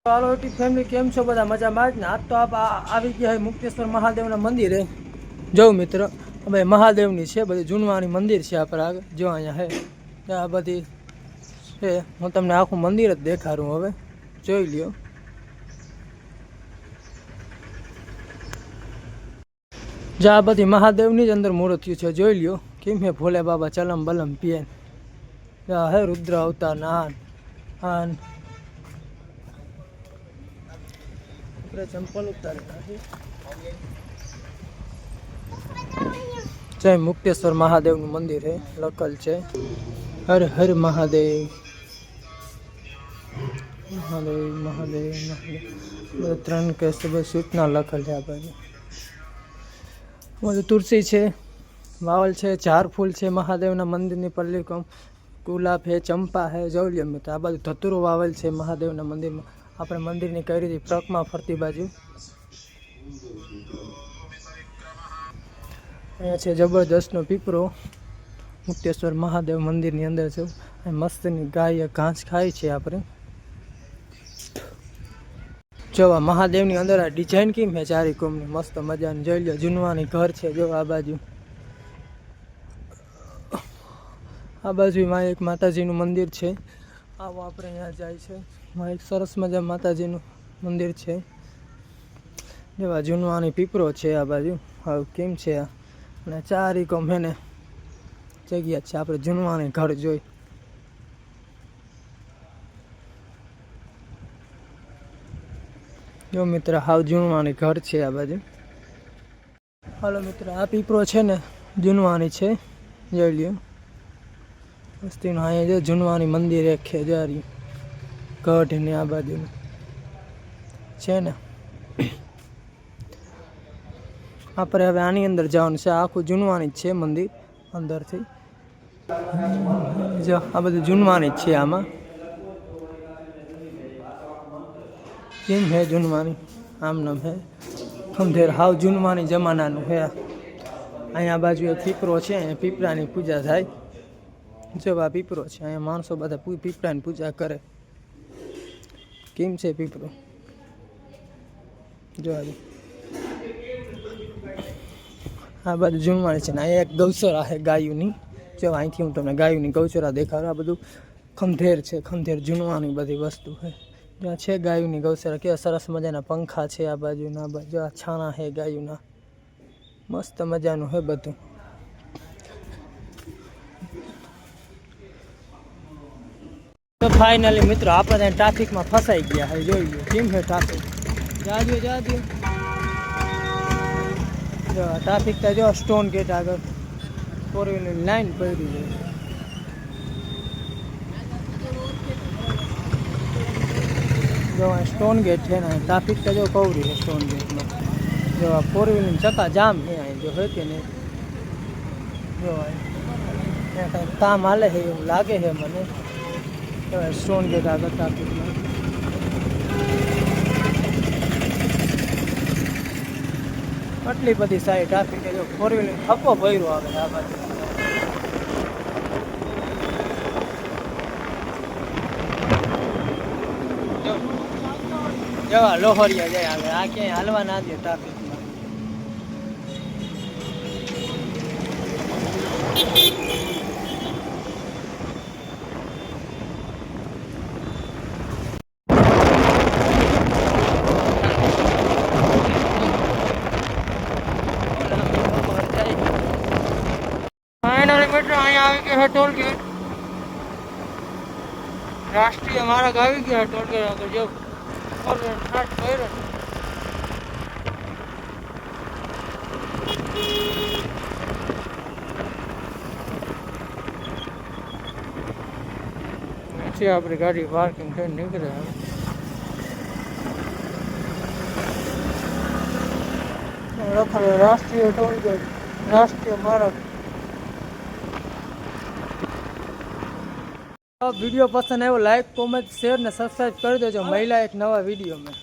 હાલો YouTube family, કેમ છો બધા? મજામાં જ ને? આજ તો આવી ગયા છે મુક્તેશ્વર મહાદેવના મંદિરે. જો મિત્ર, હવે મહાદેવની છે બધી જૂનવાણી મંદિર છે આપણે આગળ જો અહીંયા છે આ બધી છે. હું તમને આખું મંદિર જ દેખાડું, હવે જોઈ લ્યો. જો આ બધી મહાદેવની જ અંદર મૂર્તિઓ છે, જોઈ લ્યો. કેમ હે ભોલે બાબા ચલમ બલમ પિયન. હે રુદ્ર અવતાર નાન આન ચંપલ ઉતારે. જય મુક્તેશ્વર મહાદેવનું મંદિર છે, લખલ છે હર હર મહાદેવ મહાદેવ મહાદેવ મહાદેવ. 3 કે સૂચના લખલ છે. આ બાજુ બધું તુલસી છે, વાવલ છે, ઝાડ ફૂલ છે મહાદેવના મંદિરની પલ્લીકમ, ગુલાબ છે, ચંપા છે. જોઈ લ્યો મિત્રો, આ બાજુ ધતુરો વાવેલ છે મહાદેવના મંદિરમાં. આપણે મંદિરની કઈ રીતે પ્રકમાં ફરતી બાજુ અહીંયા છે જબરદસ્તનો પીપરો મુક્તેશ્વર મહાદેવ મંદિરની અંદર છે. મસ્તની ગાય ઘાસ ખાય છે. આપણે જોવા મહાદેવની અંદર આ ડિઝાઇન કેમ છે ચારી કોમની મસ્ત મજાની. જોઈ લો જૂનવાની ઘર છે. જો આ બાજુ માં એક માતાજીનું મંદિર છે. આવો આપણે અહીંયા જાય છે. એક સરસ મજા માતાજીનું મંદિર છે. જેવા જૂનવાની પીપરો છે આ બાજુ. હવે કેમ છે આ, અને ચારી કોમ હે ને જગ્યા છે. આપણે જૂનવાની ઘર જોઈ. જો મિત્ર, હાવ જૂનવાની ઘર છે આ બાજુ. હાલો મિત્ર, આ પીપરો છે ને જૂનવાની છે, જોઈ લ્યો. વસ્તીનું અહીંયા જો જૂનવાની મંદિર એક છે, જારી ગઢ ને આ બાજુનું છે ને. આપણે હવે આની અંદર જવાનું છે. આખું જૂનવાની જ છે મંદિર અંદરથી. જો આ બધું જૂનવાની જ છે. આમાં કેમ હે જૂનવાની, આમ નામ હે ખંધેર. હાવ જૂનવાની જમાનાનું હે. અહીંયા બાજુ એક પીપરો છે, અહીંયા પીપરાની પૂજા થાય. જો આ પીપરો છે, અહીંયા માણસો બધા પીપરાની પૂજા કરે. કેમ છે પીપરો, જો આ બાજુ જૂનવાણી છે ને. અહીંયા એક ગૌચરા છે ગાયોની. જો અહીંથી હું તમને ગાયોની ગૌચરા દેખાડું. આ બધું ખંધેર છે, ખંધેર જૂનવાની બધી વસ્તુ છે. જ્યાં છે ગાયોની ગૌચરા. કેવા સરસ મજાના પંખા છે આ બાજુના. બાજુ આ છાણા છે ગાયોના, મસ્ત મજાનું છે બધું. તો ફાઇનલી મિત્રો, આપણે ત્યાં ટ્રાફિકમાં ફસાઈ ગયા છે. જોઈ લો કેમ છે ટ્રાફિક. જાજો જો ટ્રાફિક તો જો સ્ટોન ગેટ આગળ 4 વ્હીલરની લાઈન પડી છે. જો સ્ટોન ગેટ છે ને, ટ્રાફિક તો જો કવરી છે સ્ટોન ગેટમાં. જો 4 વ્હીલની ચક્કા જામ છે અહીં. જો હોય કે નહીં, જો ત્યાં કંઈક કામ હાલે છે એવું લાગે છે મને. સ્ટોન ગેટ આગળ ટ્રાફિકમાં આટલી બધી સારી ટ્રાફિક છે. જો 4 વ્હીલર થપ્પો ભર્યો આવે આ બાજુ. જેવા લોહરિયા જાય આવે. આ ક્યાંય હાલવા ના દે ટ્રાફિકમાં. અહીંયા આવી ગયા ટોલ ગેટ. રાષ્ટ્રીય માર્ગ આવી ગયા ટોલ ગેટ આગળ. જો આપણી ગાડી પાર્કિંગ થઈને નીકળે. રાષ્ટ્રીય ટોલ ગેટ, રાષ્ટ્રીય માર્ગ. વિડીયો પસંદ આવ્યો, લાઈક કોમેન્ટ શેર ને સબસ્ક્રાઈબ કરી દેજો. મહિલા એક નવા વિડીયો में